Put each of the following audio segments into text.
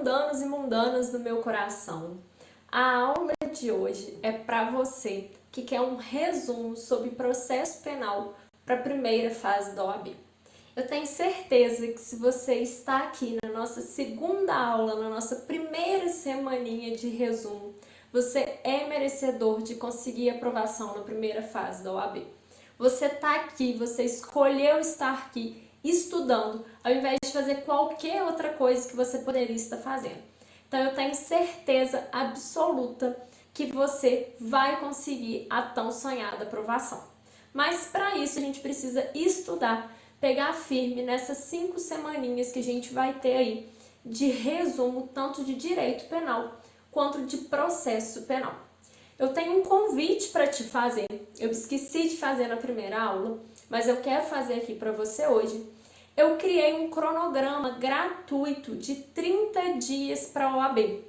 mundanos e mundanas do meu coração. A aula de hoje é para você que quer um resumo sobre processo penal para a primeira fase da OAB. Eu tenho certeza que se você está aqui na nossa segunda aula, na nossa primeira semaninha de resumo, você é merecedor de conseguir aprovação na primeira fase da OAB. Você está aqui, você escolheu estar aqui estudando, ao invés de fazer qualquer outra coisa que você poderia estar fazendo. Então eu tenho certeza absoluta que você vai conseguir a tão sonhada aprovação. Mas para isso a gente precisa estudar, pegar firme nessas 5 semaninhas que a gente vai ter aí de resumo tanto de direito penal quanto de processo penal. Eu tenho um convite para te fazer, eu esqueci de fazer na primeira aula, mas eu quero fazer aqui para você hoje. Eu criei um cronograma gratuito de 30 dias para a OAB.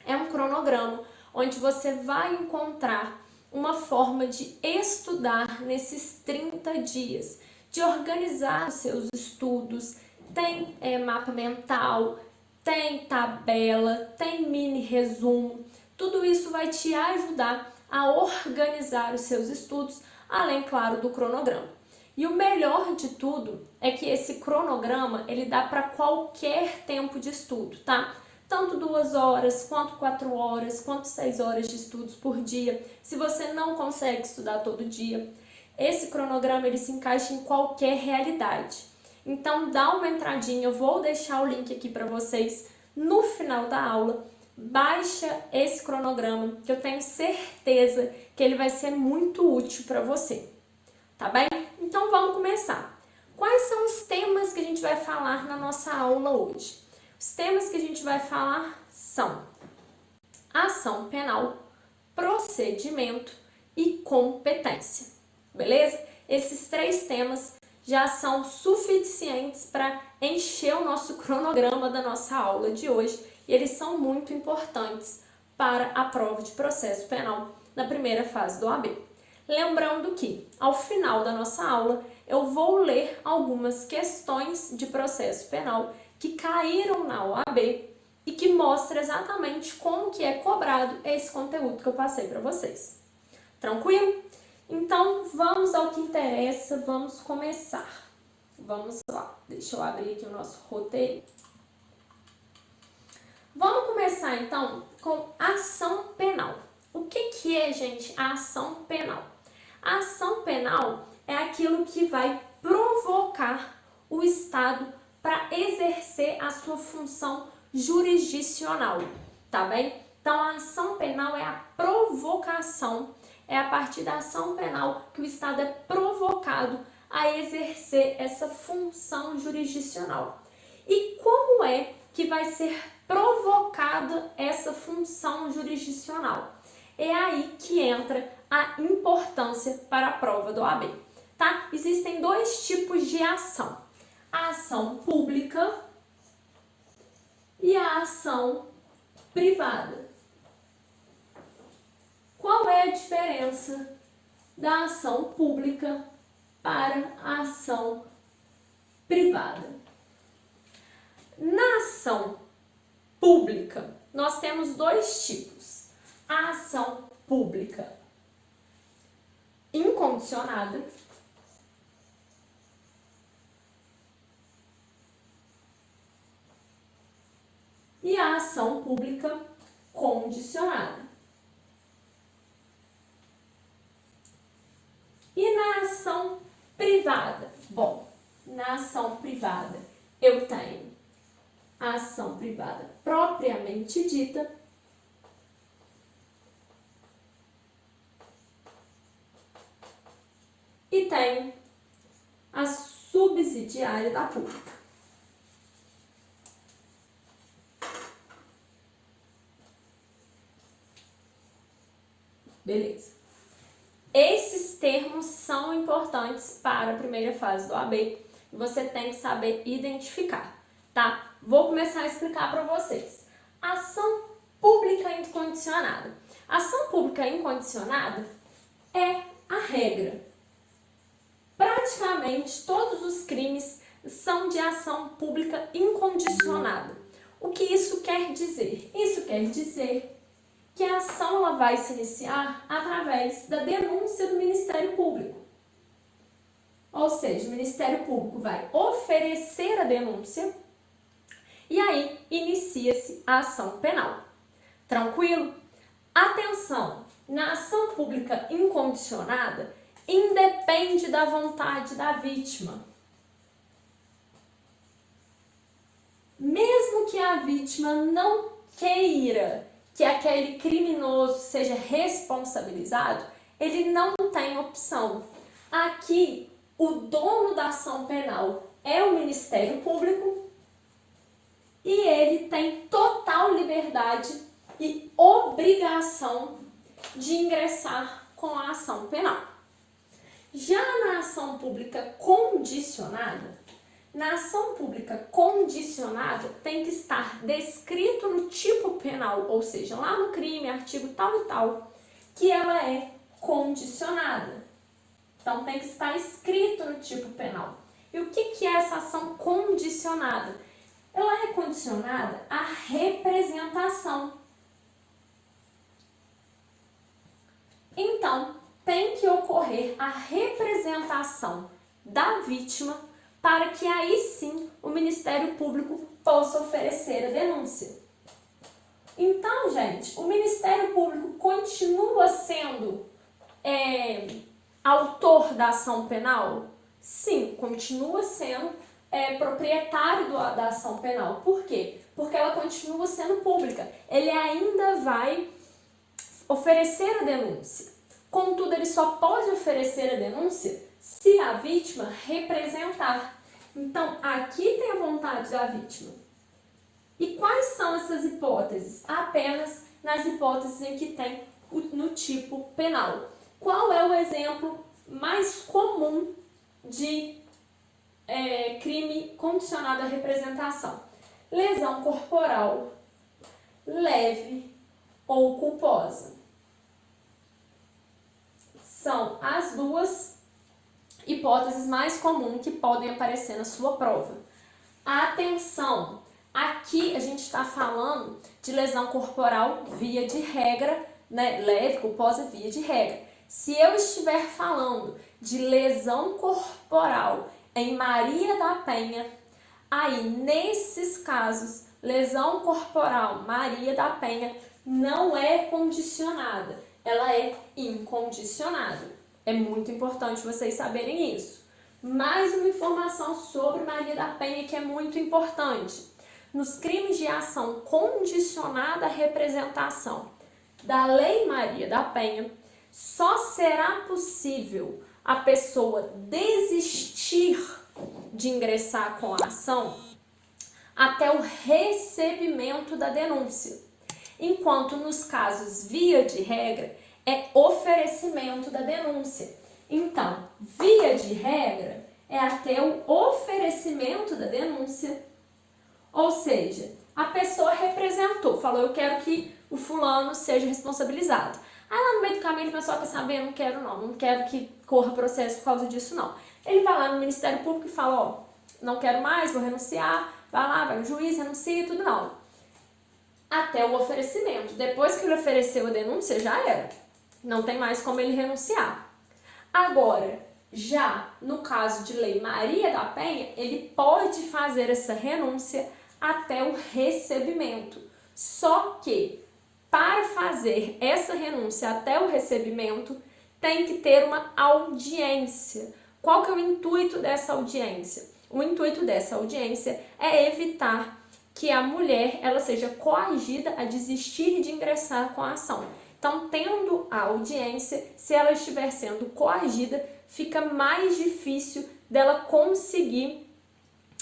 É um cronograma onde você vai encontrar uma forma de estudar nesses 30 dias, de organizar os seus estudos. Tem mapa mental, tem tabela, tem mini resumo. Tudo isso vai te ajudar a organizar os seus estudos, além, claro, do cronograma. E o melhor de tudo é que esse cronograma, ele dá para qualquer tempo de estudo, tá? Tanto 2 horas, quanto 4 horas, quanto 6 horas de estudos por dia. Se você não consegue estudar todo dia, esse cronograma ele se encaixa em qualquer realidade. Então dá uma entradinha, eu vou deixar o link aqui para vocês no final da aula. Baixa esse cronograma, que eu tenho certeza que ele vai ser muito útil para você, tá bem? Então vamos começar. Quais são os temas que a gente vai falar na nossa aula hoje? Os temas que a gente vai falar são ação penal, procedimento e competência, beleza? Esses 3 temas já são suficientes para encher o nosso cronograma da nossa aula de hoje e eles são muito importantes para a prova de processo penal na primeira fase do OAB. Lembrando que, ao final da nossa aula, eu vou ler algumas questões de processo penal que caíram na OAB e que mostram exatamente como que é cobrado esse conteúdo que eu passei para vocês. Tranquilo? Então, vamos ao que interessa, vamos começar. Vamos lá, deixa eu abrir aqui o nosso roteiro. Vamos começar, então, com ação penal. O que é, gente, a ação penal? A ação penal é aquilo que vai provocar o Estado para exercer a sua função jurisdicional, tá bem? Então, a ação penal é a provocação, é a partir da ação penal que o Estado é provocado a exercer essa função jurisdicional. E como é que vai ser provocada essa função jurisdicional? É aí que entra a importância para a prova do OAB, tá? Existem 2 tipos de ação: a ação pública e a ação privada. Qual é a diferença da ação pública para a ação privada? Na ação pública, nós temos 2 tipos: a ação pública incondicionada e a ação pública condicionada. E na ação privada? Bom, na ação privada eu tenho a ação privada propriamente dita e tenho a subsidiária da pública. Beleza. Esses termos são importantes para a primeira fase do OAB e você tem que saber identificar, tá? Vou começar a explicar para vocês. Ação pública incondicionada. Ação pública incondicionada é a regra. Praticamente todos os crimes são de ação pública incondicionada. O que isso quer dizer? Isso quer dizer que a ação ela vai se iniciar através da denúncia do Ministério Público. Ou seja, o Ministério Público vai oferecer a denúncia e aí inicia-se a ação penal. Tranquilo? Atenção! Na ação pública incondicionada, independe da vontade da vítima. Mesmo que a vítima não queira que aquele criminoso seja responsabilizado, ele não tem opção. Aqui, o dono da ação penal é o Ministério Público e ele tem total liberdade e obrigação de ingressar com a ação penal. Já na ação pública condicionada, tem que estar descrito no tipo penal, ou seja, lá no crime, artigo tal e tal, que ela é condicionada. Então, tem que estar escrito no tipo penal. E o que é essa ação condicionada? Ela é condicionada à representação. Então, tem que ocorrer a representação da vítima para que aí sim o Ministério Público possa oferecer a denúncia. Então, gente, o Ministério Público continua sendo autor da ação penal? Sim, continua sendo proprietário da ação penal. Por quê? Porque ela continua sendo pública. Ele ainda vai oferecer a denúncia. Contudo, ele só pode oferecer a denúncia se a vítima representar. Então, aqui tem a vontade da vítima. E quais são essas hipóteses? Apenas nas hipóteses em que tem no tipo penal. Qual é o exemplo mais comum de crime condicionado à representação? Lesão corporal leve ou culposa. São as duas hipóteses mais comuns que podem aparecer na sua prova. Atenção! Aqui a gente está falando de lesão corporal via de regra, né? Leve, culposa via de regra. Se eu estiver falando de lesão corporal em Maria da Penha, aí nesses casos, lesão corporal Maria da Penha não é condicionada, ela é incondicionada. É muito importante vocês saberem isso. Mais uma informação sobre Maria da Penha que é muito importante. Nos crimes de ação condicionada à representação da Lei Maria da Penha, só será possível a pessoa desistir de ingressar com a ação até o recebimento da denúncia, enquanto nos casos via de regra é oferecimento da denúncia. Então, via de regra é até o oferecimento da denúncia, ou seja, a pessoa representou, falou, eu quero que o fulano seja responsabilizado. Aí lá no meio do caminho o pessoal quer saber, não quero não quero que corra processo por causa disso não. Ele vai lá no Ministério Público e fala, ó, não quero mais, vou renunciar, vai lá, vai no juiz, renuncia e tudo não. Até o oferecimento. Depois que ele ofereceu a denúncia, já era. Não tem mais como ele renunciar. Agora, já no caso de Lei Maria da Penha, ele pode fazer essa renúncia até o recebimento. Só que, para fazer essa renúncia até o recebimento, tem que ter uma audiência. Qual que é o intuito dessa audiência? O intuito dessa audiência é evitar que a mulher ela seja coagida a desistir de ingressar com a ação. Então, tendo a audiência, se ela estiver sendo coagida, fica mais difícil dela conseguir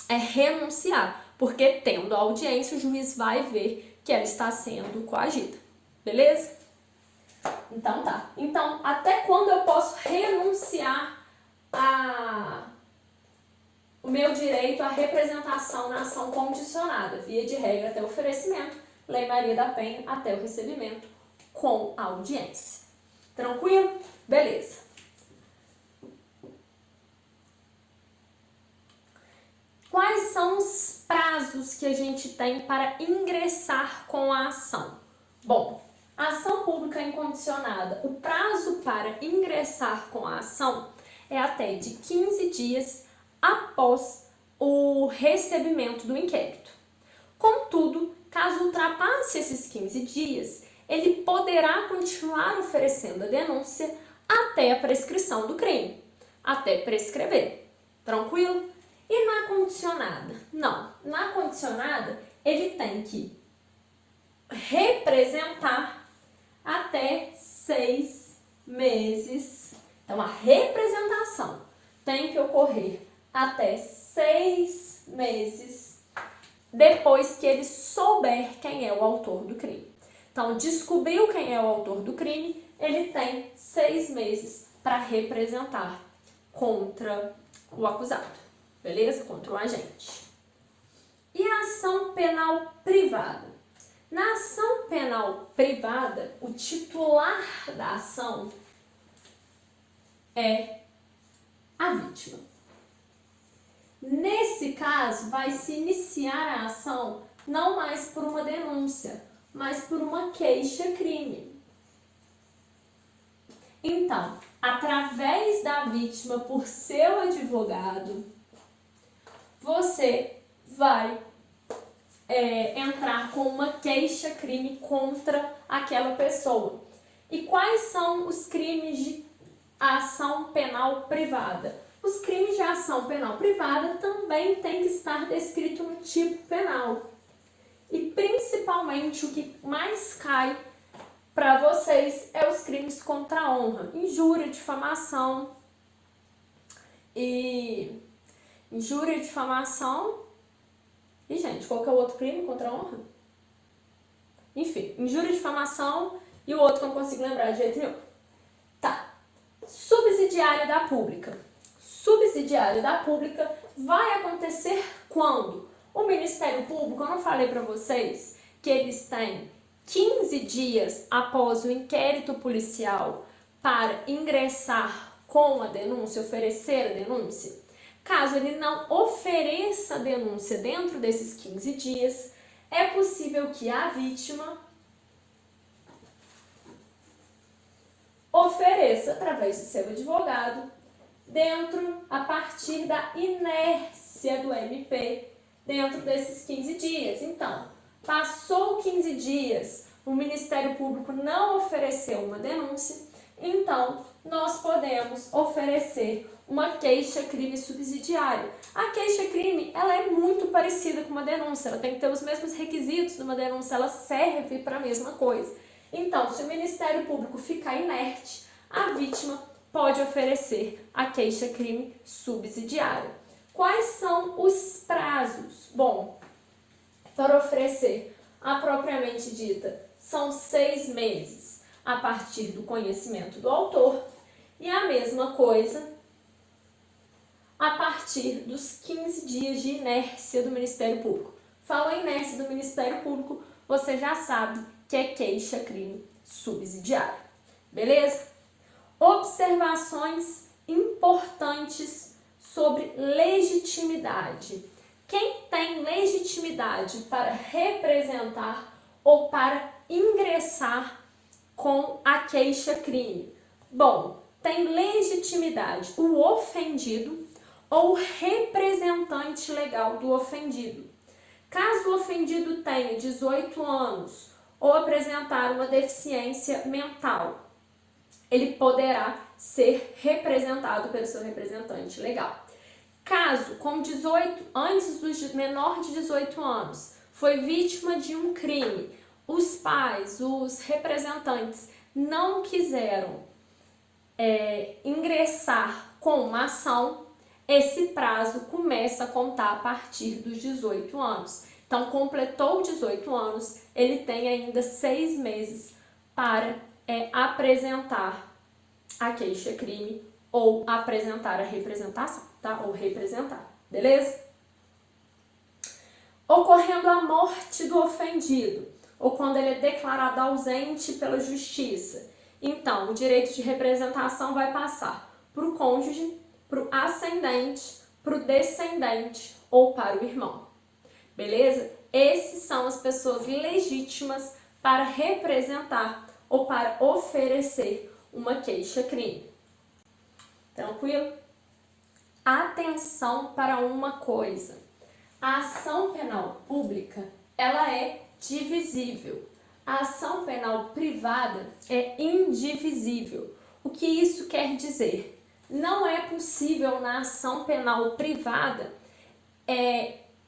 renunciar, porque tendo a audiência, o juiz vai ver que ela está sendo coagida. Beleza? Então tá. Então, até quando eu posso renunciar o meu direito à representação na ação condicionada? Via de regra até o oferecimento, Lei Maria da Penha até o recebimento com a audiência. Tranquilo? Beleza. Quais são os prazos que a gente tem para ingressar com a ação? Bom, a ação pública incondicionada, o prazo para ingressar com a ação é até de 15 dias após o recebimento do inquérito. Contudo, caso ultrapasse esses 15 dias, ele poderá continuar oferecendo a denúncia até a prescrição do crime, até prescrever. Tranquilo? E na condicionada? Não. Na condicionada, ele tem que representar até 6 meses. Então, a representação tem que ocorrer até 6 meses depois que ele souber quem é o autor do crime. Então, descobriu quem é o autor do crime, ele tem 6 meses para representar contra o acusado. Beleza? Contra o agente. E a ação penal privada? Na ação penal privada, o titular da ação é a vítima. Nesse caso, vai se iniciar a ação não mais por uma denúncia, mas por uma queixa-crime. Então, através da vítima, por seu advogado, você vai entrar com uma queixa-crime contra aquela pessoa. E quais são os crimes de ação penal privada? Os crimes de ação penal privada também tem que estar descrito no tipo penal. E principalmente o que mais cai para vocês é os crimes contra a honra, injúria, difamação e E, gente, qual que é o outro crime contra a honra? Enfim, injúria, difamação e o outro que eu não consigo lembrar de jeito nenhum. Tá. Subsidiária da pública. Subsidiária da pública vai acontecer quando o Ministério Público, eu não falei para vocês que eles têm 15 dias após o inquérito policial para ingressar com a denúncia, oferecer a denúncia? Caso ele não ofereça a denúncia dentro desses 15 dias, é possível que a vítima ofereça, através de seu advogado, a partir da inércia do MP, dentro desses 15 dias. Então, passou 15 dias, o Ministério Público não ofereceu uma denúncia, então nós podemos oferecer uma queixa-crime subsidiária. A queixa-crime, ela é muito parecida com uma denúncia, ela tem que ter os mesmos requisitos de uma denúncia, ela serve para a mesma coisa. Então, se o Ministério Público ficar inerte, a vítima pode oferecer a queixa-crime subsidiária. Quais são os prazos? Bom, para oferecer a propriamente dita, são 6 meses a partir do conhecimento do autor e a mesma coisa a partir dos 15 dias de inércia do Ministério Público. Falou em inércia do Ministério Público, você já sabe que é queixa-crime subsidiária. Beleza? Observações importantes sobre legitimidade. Quem tem legitimidade para representar ou para ingressar com a queixa-crime? Bom, tem legitimidade o ofendido ou representante legal do ofendido. Caso o ofendido tenha 18 anos ou apresentar uma deficiência mental, ele poderá ser representado pelo seu representante legal. Caso, antes do menor de 18 anos, foi vítima de um crime, os pais, os representantes não quiseram ingressar com uma ação, esse prazo começa a contar a partir dos 18 anos. Então, completou 18 anos, ele tem ainda 6 meses para apresentar a queixa-crime ou apresentar a representação, tá? Ou representar, beleza? Ocorrendo a morte do ofendido, ou quando ele é declarado ausente pela justiça, então o direito de representação vai passar para o cônjuge, para o ascendente, para o descendente ou para o irmão. Beleza? Esses são as pessoas legítimas para representar ou para oferecer uma queixa-crime. Tranquilo? Atenção para uma coisa. A ação penal pública, ela é divisível. A ação penal privada é indivisível. O que isso quer dizer? Não é possível na ação penal privada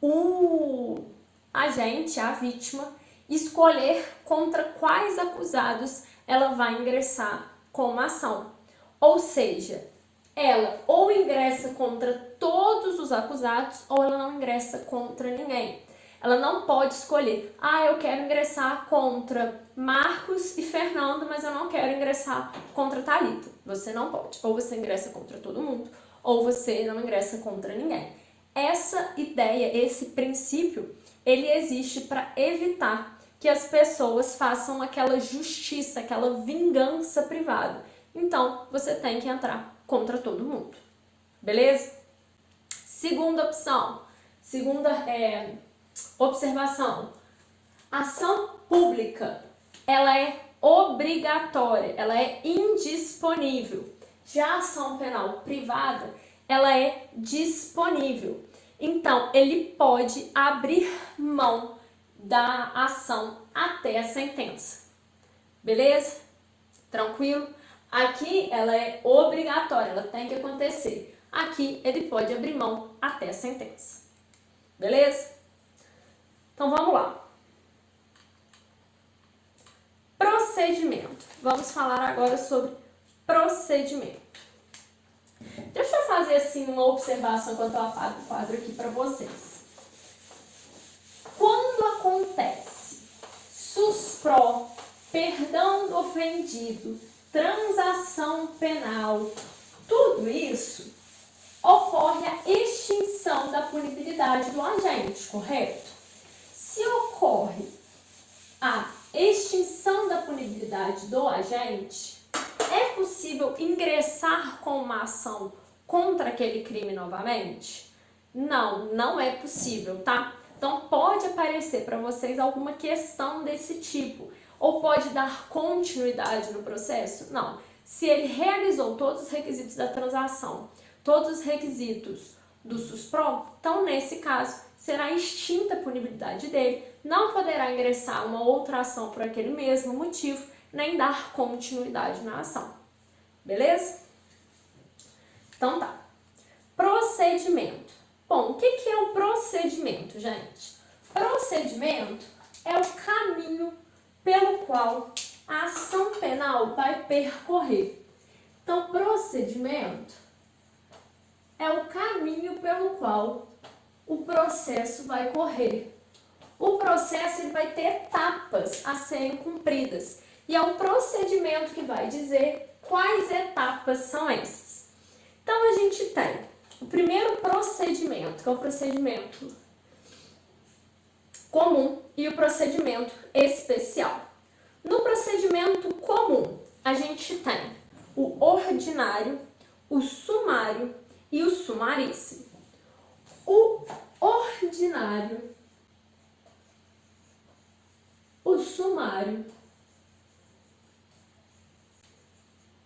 o agente, a vítima, escolher contra quais acusados ela vai ingressar com uma ação. Ou seja, ela ou ingressa contra todos os acusados ou ela não ingressa contra ninguém. Ela não pode escolher, eu quero ingressar contra Marcos e Fernando, mas eu não quero ingressar contra Thalita. Você não pode. Ou você ingressa contra todo mundo, ou você não ingressa contra ninguém. Essa ideia, esse princípio, ele existe para evitar que as pessoas façam aquela justiça, aquela vingança privada. Então, você tem que entrar contra todo mundo. Beleza? Segunda opção. Segunda observação. Ação pública, ela é obrigatória, ela é indisponível. Já a ação penal privada, ela é disponível. Então, ele pode abrir mão da ação até a sentença. Beleza? Tranquilo? Aqui ela é obrigatória, ela tem que acontecer. Aqui ele pode abrir mão até a sentença. Beleza? Então vamos lá. Procedimento. Vamos falar agora sobre procedimento. Deixa eu fazer assim uma observação enquanto eu apago o quadro aqui para vocês. Quando acontece suspró, perdão do ofendido, transação penal, tudo isso ocorre a extinção da punibilidade do agente, correto? Se ocorre a extinção da punibilidade do agente, é possível ingressar com uma ação contra aquele crime novamente? Não, não é possível, tá? Então pode aparecer para vocês alguma questão desse tipo, ou pode dar continuidade no processo? Não. Se ele realizou todos os requisitos da transação, todos os requisitos do suspró, então nesse caso será extinta a punibilidade dele, não poderá ingressar uma outra ação por aquele mesmo motivo, nem dar continuidade na ação. Beleza? Então tá. Procedimento. Bom, o que é o procedimento, gente? Procedimento é o caminho pelo qual a ação penal vai percorrer. Então, procedimento é o caminho pelo qual o processo vai correr. O processo ele vai ter etapas a serem cumpridas. E é o procedimento que vai dizer quais etapas são essas. Então, a gente tem o primeiro procedimento, que é o procedimento comum, e o procedimento especial. No procedimento comum, a gente tem o ordinário, o sumário e o sumaríssimo. O ordinário, o sumário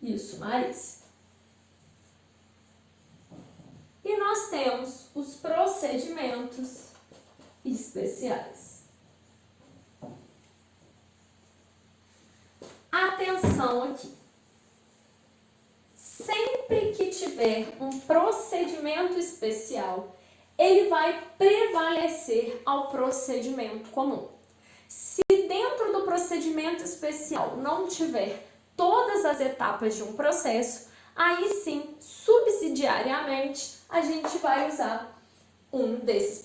e o sumaríssimo. E nós temos os procedimentos especiais. Atenção aqui. Sempre que tiver um procedimento especial, ele vai prevalecer ao procedimento comum. Se dentro do procedimento especial não tiver todas as etapas de um processo, aí sim, subsidiariamente, a gente vai usar um desses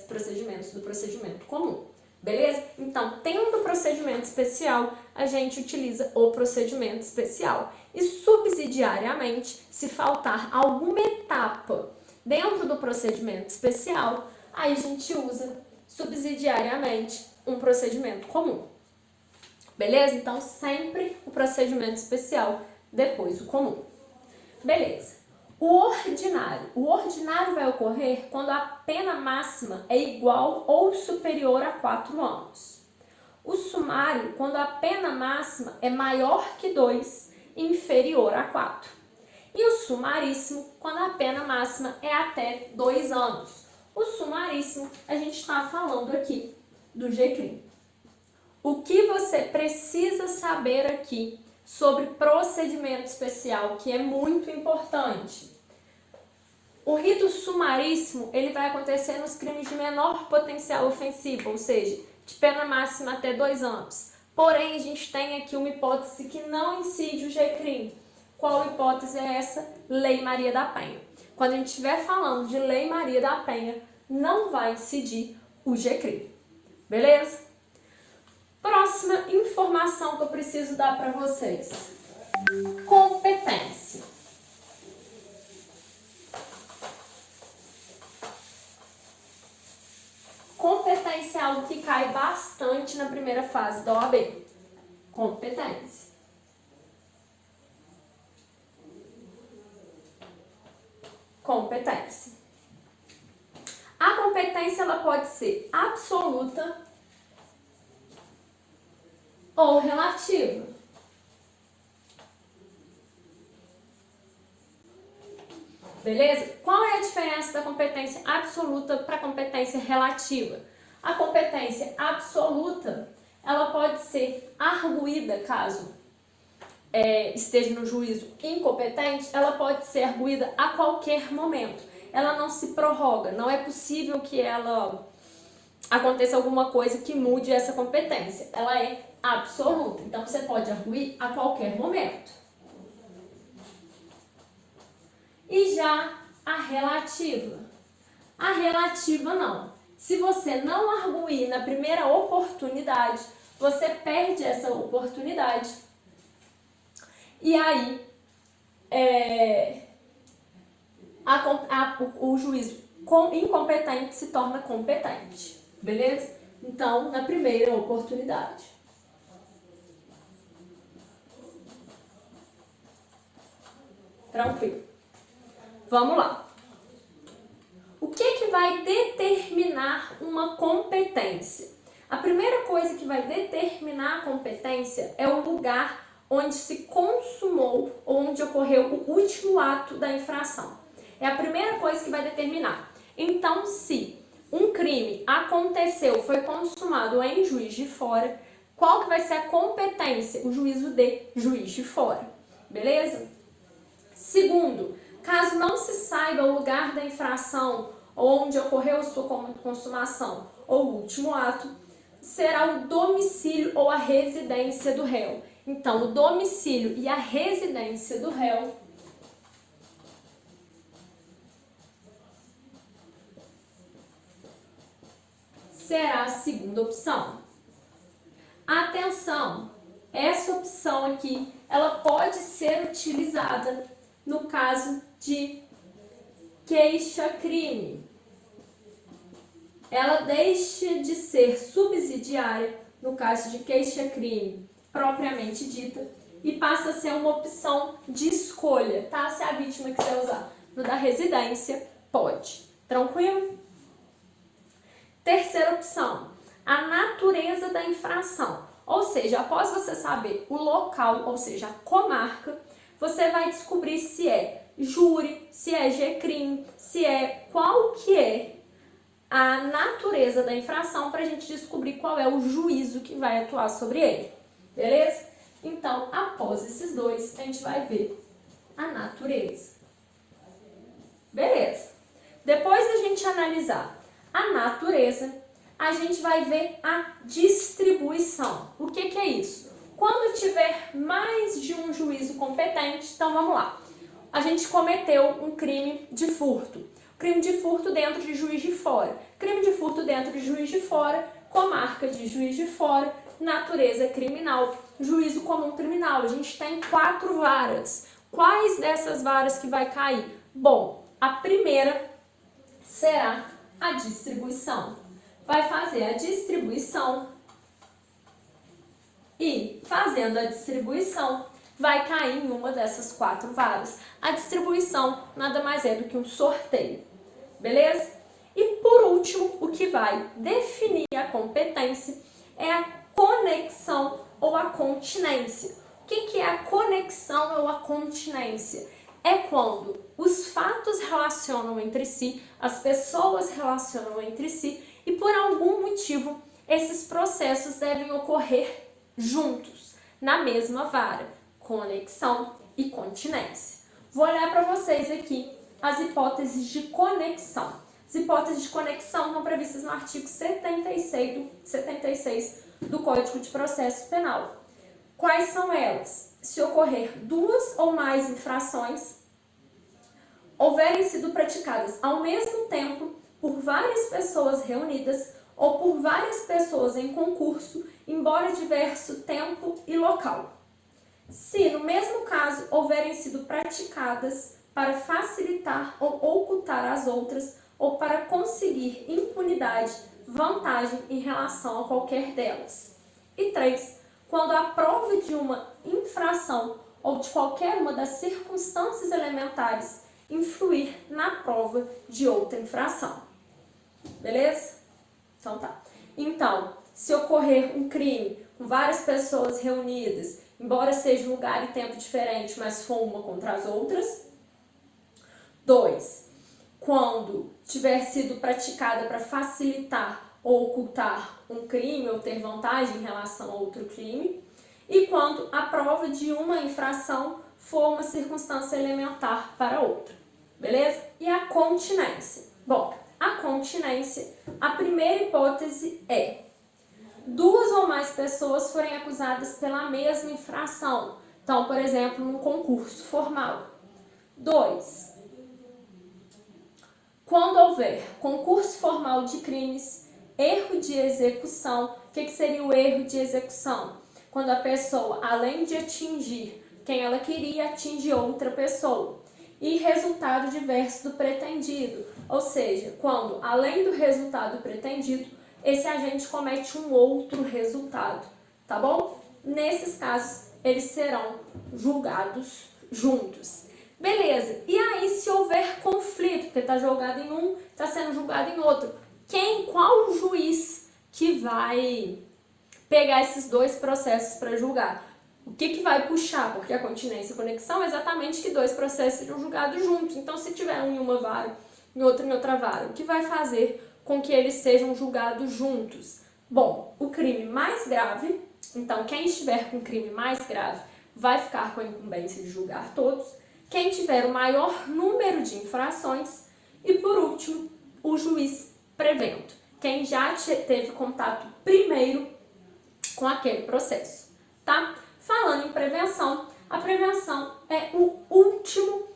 procedimentos do procedimento comum. Beleza? Então, tendo o procedimento especial, a gente utiliza o procedimento especial. E subsidiariamente, se faltar alguma etapa dentro do procedimento especial, aí a gente usa subsidiariamente um procedimento comum. Beleza? Então, sempre o procedimento especial, depois o comum. Beleza. O ordinário. O ordinário vai ocorrer quando a pena máxima é igual ou superior a 4 anos. O sumário, quando a pena máxima é maior que 2 e inferior a 4. E o sumaríssimo, quando a pena máxima é até 2 anos. O sumaríssimo, a gente está falando aqui do GCRIM. O que você precisa saber aqui sobre procedimento especial, que é muito importante. O rito sumaríssimo, ele vai acontecer nos crimes de menor potencial ofensivo, ou seja, de pena máxima até 2 anos. Porém, a gente tem aqui uma hipótese que não incide o GCRIM. Qual hipótese é essa? Lei Maria da Penha. Quando a gente estiver falando de Lei Maria da Penha, não vai incidir o GCRIM. Beleza? Próxima informação que eu preciso dar para vocês. Competência. Competência é algo que cai bastante na primeira fase da OAB. Competência. Competência. A competência ela pode ser absoluta ou relativa. Beleza? Qual é a diferença da competência absoluta para a competência relativa? A competência absoluta, ela pode ser arguída caso esteja no juízo incompetente, ela pode ser arguída a qualquer momento. Ela não se prorroga, não é possível que ela aconteça alguma coisa que mude essa competência. Ela é absoluta, então você pode arguir a qualquer momento. E já a relativa. A relativa não. Se você não arguir na primeira oportunidade, você perde essa oportunidade. E aí, o juízo incompetente se torna competente. Beleza? Então, na primeira oportunidade. Tranquilo. Vamos lá. O que vai determinar uma competência? A primeira coisa que vai determinar a competência é o lugar onde se consumou ou onde ocorreu o último ato da infração. É a primeira coisa que vai determinar. Então, se um crime aconteceu, foi consumado em Juiz de Fora, qual que vai ser a competência? O juízo de Juiz de Fora. Beleza? Segundo, caso não se saiba o lugar da infração onde ocorreu sua consumação ou o último ato, será o domicílio ou a residência do réu. Então, o domicílio e a residência do réu será a segunda opção. Atenção, essa opção aqui, ela pode ser utilizada no caso de queixa-crime. Ela deixa de ser subsidiária no caso de queixa-crime propriamente dita e passa a ser uma opção de escolha, tá? Se a vítima quiser usar no da residência, pode. Tranquilo? Terceira opção, a natureza da infração. Ou seja, após você saber o local, ou seja, a comarca, você vai descobrir se é júri, se é GCRIM, qual que é a natureza da infração para a gente descobrir qual é o juízo que vai atuar sobre ele. Beleza? Então, após esses dois, a gente vai ver a natureza. Beleza? Depois da gente analisar a natureza, a gente vai ver a distribuição. O que é isso? Quando tiver mais de um juízo competente, então vamos lá. A gente cometeu um crime de furto. Crime de furto dentro de Juiz de Fora. Crime de furto dentro de Juiz de Fora, comarca de Juiz de Fora, natureza criminal, juízo comum criminal. A gente tem 4 varas. Quais dessas varas que vai cair? Bom, a primeira será a distribuição. Vai fazer a distribuição e, fazendo a distribuição, vai cair em uma dessas 4 varas. A distribuição nada mais é do que um sorteio, beleza? E por último, o que vai definir a competência é a conexão ou a continência. O que é a conexão ou a continência? É quando os fatos relacionam entre si, as pessoas relacionam entre si e por algum motivo esses processos devem ocorrer juntos, na mesma vara, conexão e continência. Vou olhar para vocês aqui as hipóteses de conexão. As hipóteses de conexão estão previstas no artigo 76 do Código de Processo Penal. Quais são elas? Se ocorrer 2 ou mais infrações houverem sido praticadas ao mesmo tempo por várias pessoas reunidas ou por várias pessoas em concurso, embora diverso tempo e local. Se, no mesmo caso, houverem sido praticadas para facilitar ou ocultar as outras ou para conseguir impunidade, vantagem em relação a qualquer delas. E 3. Quando a prova de uma infração ou de qualquer uma das circunstâncias elementares influir na prova de outra infração. Beleza? Então tá. Então, se ocorrer um crime com várias pessoas reunidas, embora seja lugar e tempo diferente, mas for uma contra as outras. 2. Quando tiver sido praticada para facilitar ou ocultar um crime ou ter vantagem em relação a outro crime. E quando a prova de uma infração for uma circunstância elementar para outra. Beleza? E a continência? Bom, a continência, a primeira hipótese é 2 ou mais pessoas forem acusadas pela mesma infração. Então, por exemplo, num concurso formal. 2. Quando houver concurso formal de crimes, erro de execução. O que seria o erro de execução? Quando a pessoa, além de atingir quem ela queria, atinge outra pessoa. E resultado diverso do pretendido. Ou seja, quando, além do resultado pretendido, esse agente comete um outro resultado, tá bom? Nesses casos, eles serão julgados juntos. Beleza, e aí se houver conflito, porque está julgado em um, está sendo julgado em outro, qual juiz que vai pegar esses 2 processos para julgar? O que vai puxar? Porque a continência e a conexão é exatamente que 2 processos sejam julgados juntos. Então, se tiver um em uma vara, em outra vara, o que vai fazer com que eles sejam julgados juntos? Bom, o crime mais grave, então quem estiver com o crime mais grave vai ficar com a incumbência de julgar todos. Quem tiver o maior número de infrações e, por último, o juiz prevento, quem já teve contato primeiro com aquele processo, tá? Falando em prevenção, a prevenção é o último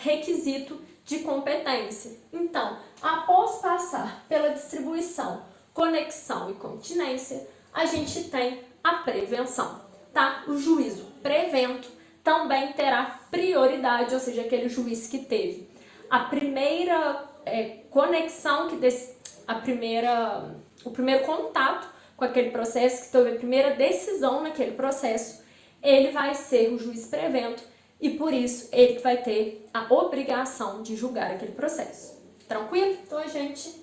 requisito de competência. Então, após passar pela distribuição, conexão e continência, a gente tem a prevenção, tá? O juízo prevento também terá prioridade, ou seja, aquele juiz que teve a primeira conexão, o primeiro contato com aquele processo, que teve a primeira decisão naquele processo, ele vai ser o juiz prevento e por isso ele vai ter a obrigação de julgar aquele processo. Tranquilo? Então a gente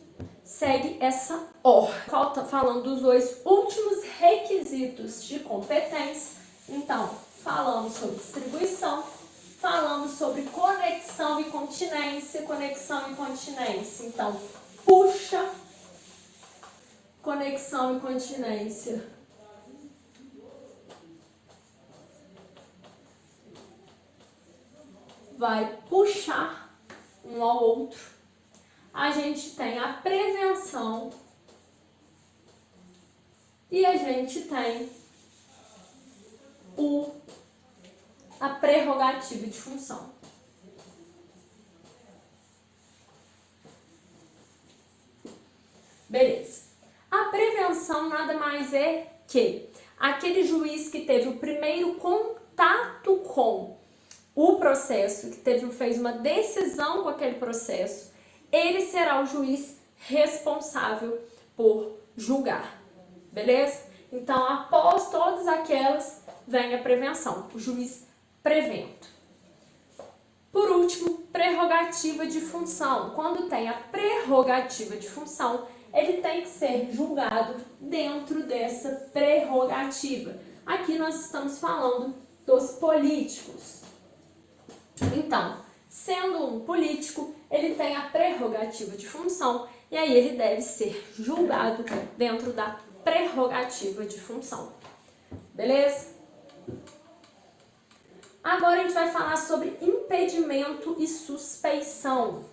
segue essa ordem. Falando dos 2 últimos requisitos de competência. Então, falamos sobre distribuição, falamos sobre conexão e continência. Então, puxa, conexão e continência. Vai puxar um ao outro. A gente tem a prevenção e a gente tem a prerrogativa de função. Beleza. A prevenção nada mais é que aquele juiz que teve o primeiro contato com o processo, que fez uma decisão com aquele processo, ele será o juiz responsável por julgar. Beleza? Então, após todas aquelas vem a prevenção, o juiz prevento. Por último, prerrogativa de função. Quando tem a prerrogativa de função, ele tem que ser julgado dentro dessa prerrogativa. Aqui nós estamos falando dos políticos. Então, sendo um político, ele tem a prerrogativa de função e aí ele deve ser julgado dentro da prerrogativa de função. Beleza? Agora a gente vai falar sobre impedimento e suspeição.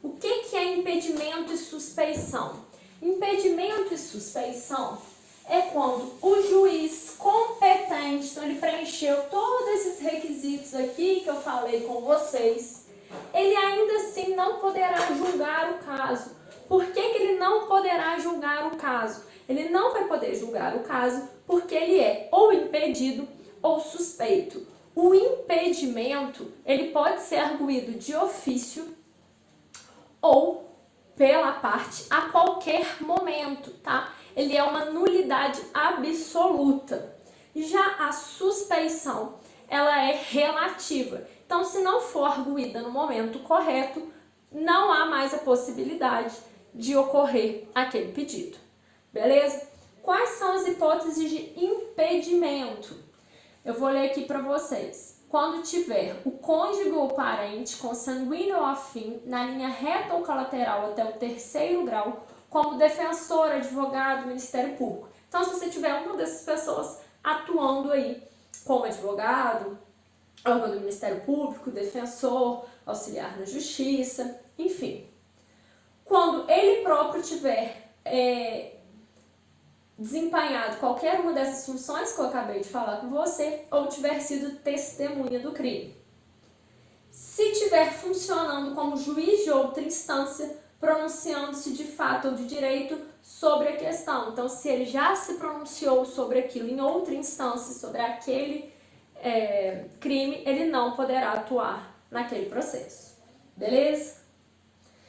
O que é impedimento e suspeição? Impedimento e suspeição é quando o juiz competente, então ele preencheu todos esses requisitos aqui que eu falei com vocês, ele ainda assim não poderá julgar o caso. Por que ele não poderá julgar o caso? Ele não vai poder julgar o caso porque ele é ou impedido ou suspeito. O impedimento, ele pode ser arguido de ofício ou pela parte a qualquer momento, tá? Ele é uma nulidade absoluta. Já a suspeição, ela é relativa. Então, se não for arguída no momento correto, não há mais a possibilidade de ocorrer aquele pedido. Beleza? Quais são as hipóteses de impedimento? Eu vou ler aqui para vocês. Quando tiver o cônjuge ou parente consanguíneo ou afim na linha reta ou colateral até o terceiro grau, como defensor, advogado, Ministério Público. Então, se você tiver uma dessas pessoas atuando aí como advogado, órgão do Ministério Público, defensor, auxiliar na justiça, enfim. Quando ele próprio tiver desempenhado qualquer uma dessas funções que eu acabei de falar com você, ou tiver sido testemunha do crime. Se tiver funcionando como juiz de outra instância, pronunciando-se de fato ou de direito sobre a questão. Então, se ele já se pronunciou sobre aquilo em outra instância, sobre aquele crime, ele não poderá atuar naquele processo. Beleza?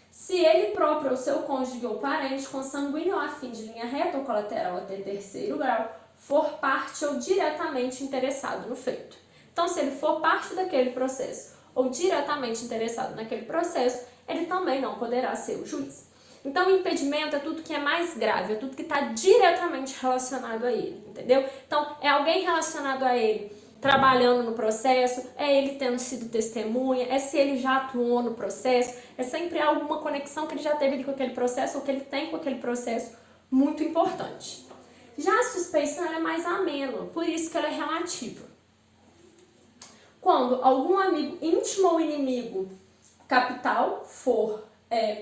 Se ele próprio ou seu cônjuge ou parente, consanguíneo ou afim de linha reta ou colateral até terceiro grau, for parte ou diretamente interessado no feito. Então, se ele for parte daquele processo ou diretamente interessado naquele processo, ele também não poderá ser o juiz. Então, o impedimento é tudo que é mais grave, é tudo que está diretamente relacionado a ele, entendeu? Então, é alguém relacionado a ele trabalhando no processo, é ele tendo sido testemunha, é se ele já atuou no processo, é sempre alguma conexão que ele já teve ali com aquele processo ou que ele tem com aquele processo muito importante. Já a suspeição ela é mais amena, por isso que ela é relativa. Quando algum amigo íntimo ou inimigo capital for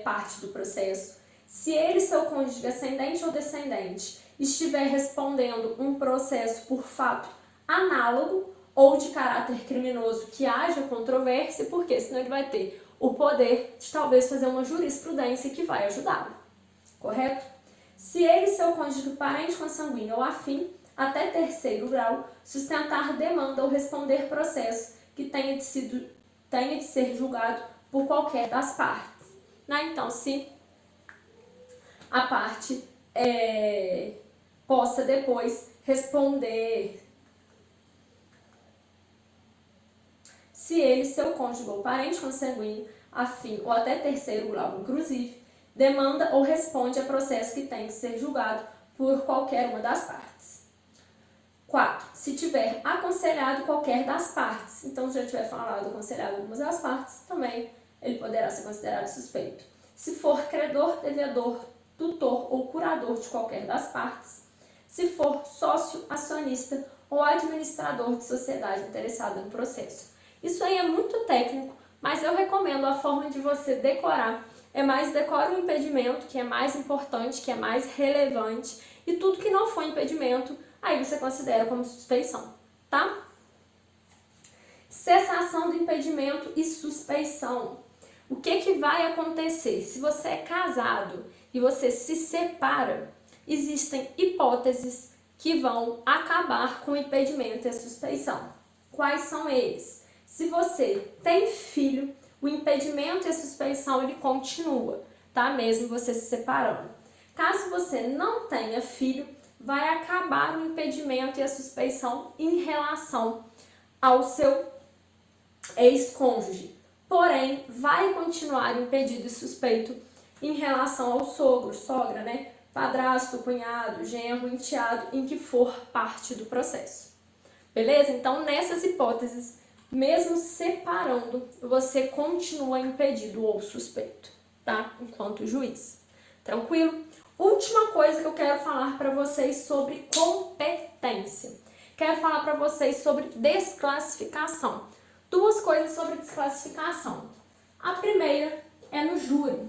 parte do processo, se ele, seu cônjuge ascendente ou descendente, estiver respondendo um processo por fato análogo ou de caráter criminoso que haja controvérsia, porque senão ele vai ter o poder de talvez fazer uma jurisprudência que vai ajudá-lo, correto? Se ele, seu cônjuge, parente consanguíneo ou afim, até terceiro grau, sustentar demanda ou responder processo que tenha de ser julgado por qualquer das partes. Né? Então, se a parte possa depois responder, se ele, seu cônjuge ou parente consanguíneo, afim ou até terceiro grau, inclusive, demanda ou responde a processo que tem que ser julgado por qualquer uma das partes. 4. Se tiver aconselhado qualquer das partes. Então, se já tiver falado aconselhado algumas das partes, também ele poderá ser considerado suspeito. Se for credor, devedor, tutor ou curador de qualquer das partes. Se for sócio, acionista ou administrador de sociedade interessada no processo. Isso aí é muito técnico, mas eu recomendo a forma de você decorar. Decora o impedimento, que é mais importante, que é mais relevante, e tudo que não for impedimento, aí você considera como suspeição, tá? Cessação do impedimento e suspeição. O que vai acontecer? Se você é casado e você se separa, existem hipóteses que vão acabar com o impedimento e a suspeição. Quais são eles? Se você tem filho, o impedimento e a suspeição ele continua, tá? Mesmo você se separando. Caso você não tenha filho, vai acabar o impedimento e a suspeição em relação ao seu ex-cônjuge. Porém, vai continuar impedido e suspeito em relação ao sogro, sogra, né? Padrasto, cunhado, genro, enteado, em que for parte do processo. Beleza? Então, nessas hipóteses, mesmo separando, você continua impedido ou suspeito, tá? Enquanto juiz. Tranquilo? Última coisa que eu quero falar para vocês sobre competência. Quero falar para vocês sobre desclassificação. Duas coisas sobre desclassificação. A primeira é no júri.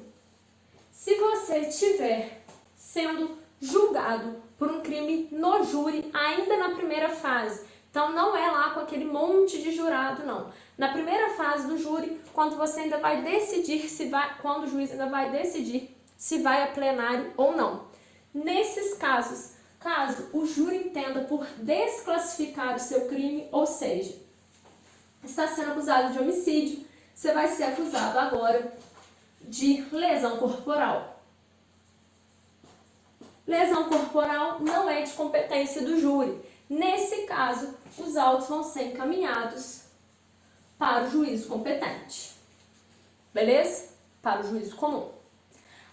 Se você estiver sendo julgado por um crime no júri, ainda na primeira fase, então não é lá com aquele monte de jurado, não. Na primeira fase do júri, quando você ainda vai decidir se vai, quando o juiz ainda vai decidir se vai a plenário ou não. Nesses casos, caso o júri entenda por desclassificar o seu crime, ou seja, está sendo acusado de homicídio, você vai ser acusado agora de lesão corporal. Lesão corporal não é de competência do júri. Nesse caso, os autos vão ser encaminhados para o juízo competente. Beleza? Para o juízo comum.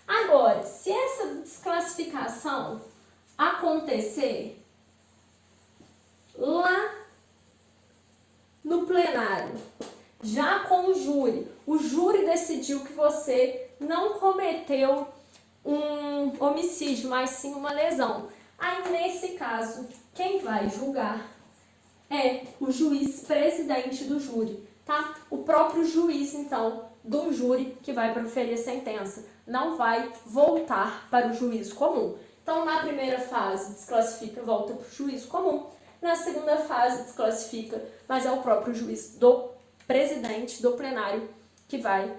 Agora, se essa desclassificação acontecer lá no plenário, já com o júri decidiu que você não cometeu um homicídio, mas sim uma lesão. Aí, nesse caso, quem vai julgar é o juiz presidente do júri, tá? O próprio juiz, então, do júri que vai proferir a sentença. Não vai voltar para o juízo comum. Então, na primeira fase, desclassifica, volta para o juízo comum. Na segunda fase, desclassifica, mas é o próprio juiz do presidente do plenário que vai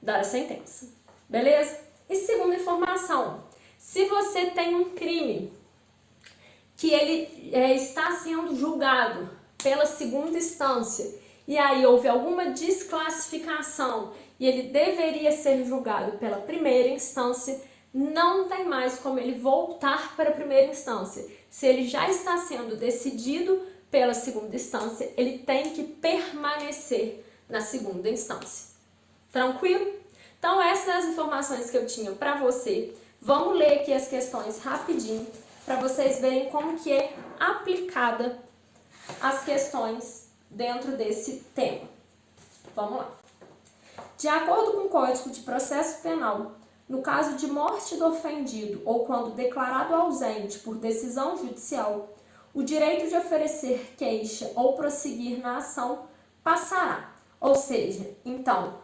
dar a sentença. Beleza? E segunda informação, se você tem um crime que ele está sendo julgado pela segunda instância e aí houve alguma desclassificação e ele deveria ser julgado pela primeira instância, não tem mais como ele voltar para a primeira instância. Se ele já está sendo decidido pela segunda instância, ele tem que permanecer na segunda instância. Tranquilo? Então, essas são as informações que eu tinha para você. Vamos ler aqui as questões rapidinho, para vocês verem como que é aplicada as questões dentro desse tema. Vamos lá. De acordo com o Código de Processo Penal, no caso de morte do ofendido ou quando declarado ausente por decisão judicial, o direito de oferecer queixa ou prosseguir na ação passará. Ou seja, então,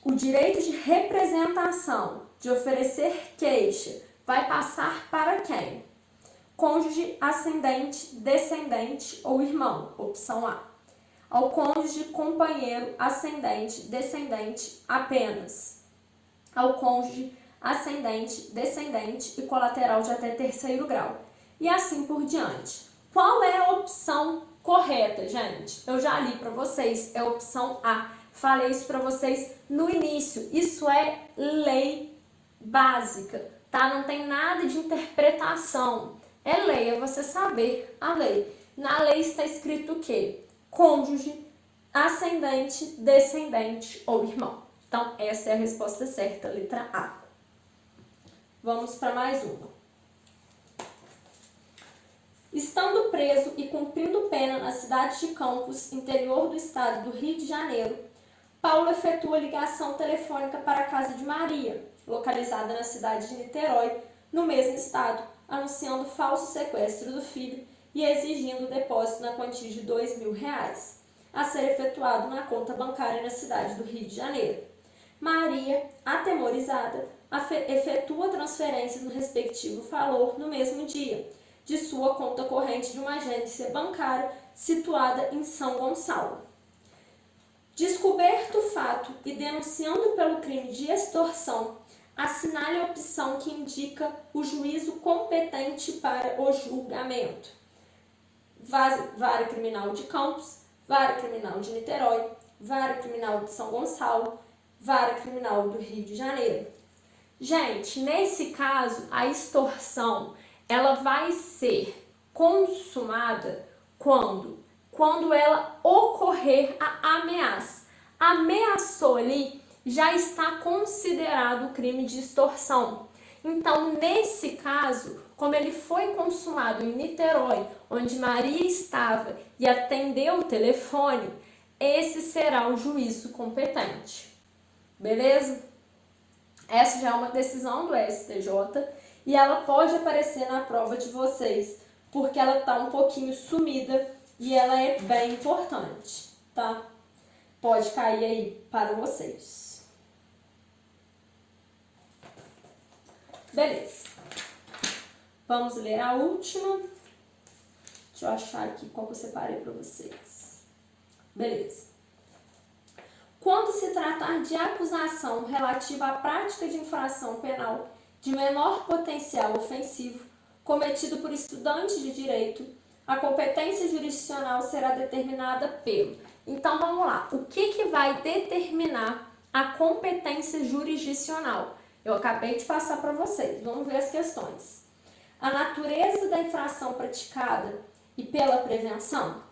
o direito de representação, de oferecer queixa, vai passar para quem? Cônjuge, ascendente, descendente ou irmão, opção A. Ao cônjuge, companheiro, ascendente, descendente, apenas. Ao cônjuge, ascendente, descendente e colateral de até terceiro grau. E assim por diante. Qual é a opção correta, gente? Eu já li para vocês, é a opção A. Falei isso para vocês no início. Isso é lei básica, tá? Não tem nada de interpretação. É lei, é você saber a lei. Na lei está escrito o quê? Cônjuge, ascendente, descendente ou irmão. Então, essa é a resposta certa, letra A. Vamos para mais uma. Estando preso e cumprindo pena na cidade de Campos, interior do estado do Rio de Janeiro, Paulo efetua ligação telefônica para a casa de Maria, localizada na cidade de Niterói, no mesmo estado, anunciando falso sequestro do filho e exigindo o depósito na quantia de R$2.000, a ser efetuado na conta bancária na cidade do Rio de Janeiro. Maria, atemorizada, efetua transferência no respectivo valor no mesmo dia, de sua conta corrente de uma agência bancária situada em São Gonçalo. Descoberto o fato e denunciando pelo crime de extorsão, assinale a opção que indica o juízo competente para o julgamento. Vara Criminal de Campos, Vara Criminal de Niterói, Vara Criminal de São Gonçalo, Vara Criminal do Rio de Janeiro. Gente, nesse caso, a extorsão ela vai ser consumada quando? Quando ela ocorrer a ameaça. Ameaçou ali, já está considerado crime de extorsão. Então, nesse caso, como ele foi consumado em Niterói, onde Maria estava e atendeu o telefone, esse será o juízo competente. Beleza? Essa já é uma decisão do STJ e ela pode aparecer na prova de vocês, porque ela está um pouquinho sumida e ela é bem importante, tá? Pode cair aí para vocês. Beleza. Vamos ler a última. Deixa eu achar aqui qual que eu separei para vocês. Beleza. Quando se tratar de acusação relativa à prática de infração penal de menor potencial ofensivo cometido por estudante de direito, a competência jurisdicional será determinada pelo... Então, vamos lá. O que vai determinar a competência jurisdicional? Eu acabei de passar para vocês. Vamos ver as questões. A natureza da infração praticada e pela prevenção.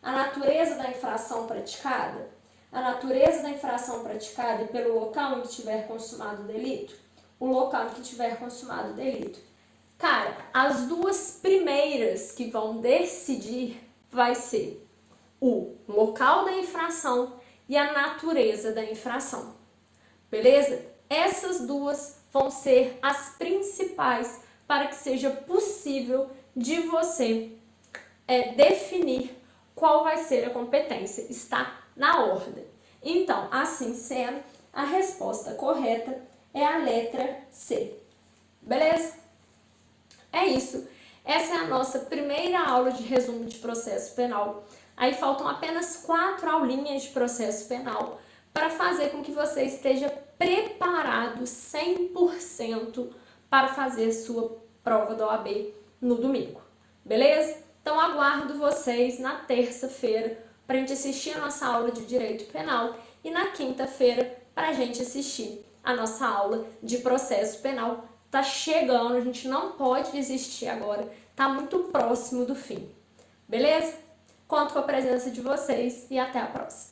A natureza da infração praticada. A natureza da infração praticada e pelo local em que tiver consumado o delito. O local em que tiver consumado o delito. Cara, as duas primeiras que vão decidir vai ser o local da infração e a natureza da infração. Beleza? Essas duas vão ser as principais para que seja possível de você definir qual vai ser a competência. Está na ordem. Então, assim sendo, a resposta correta é a letra C. Beleza? É isso. Essa é a nossa primeira aula de resumo de processo penal. Aí faltam apenas 4 aulinhas de processo penal para fazer com que você esteja preparado 100% para fazer sua prova da OAB no domingo. Beleza? Então aguardo vocês na terça-feira para a gente assistir a nossa aula de direito penal e na quinta-feira para a gente assistir a nossa aula de processo penal. Tá chegando, a gente não pode desistir agora, tá muito próximo do fim. Beleza? Conto com a presença de vocês e até a próxima.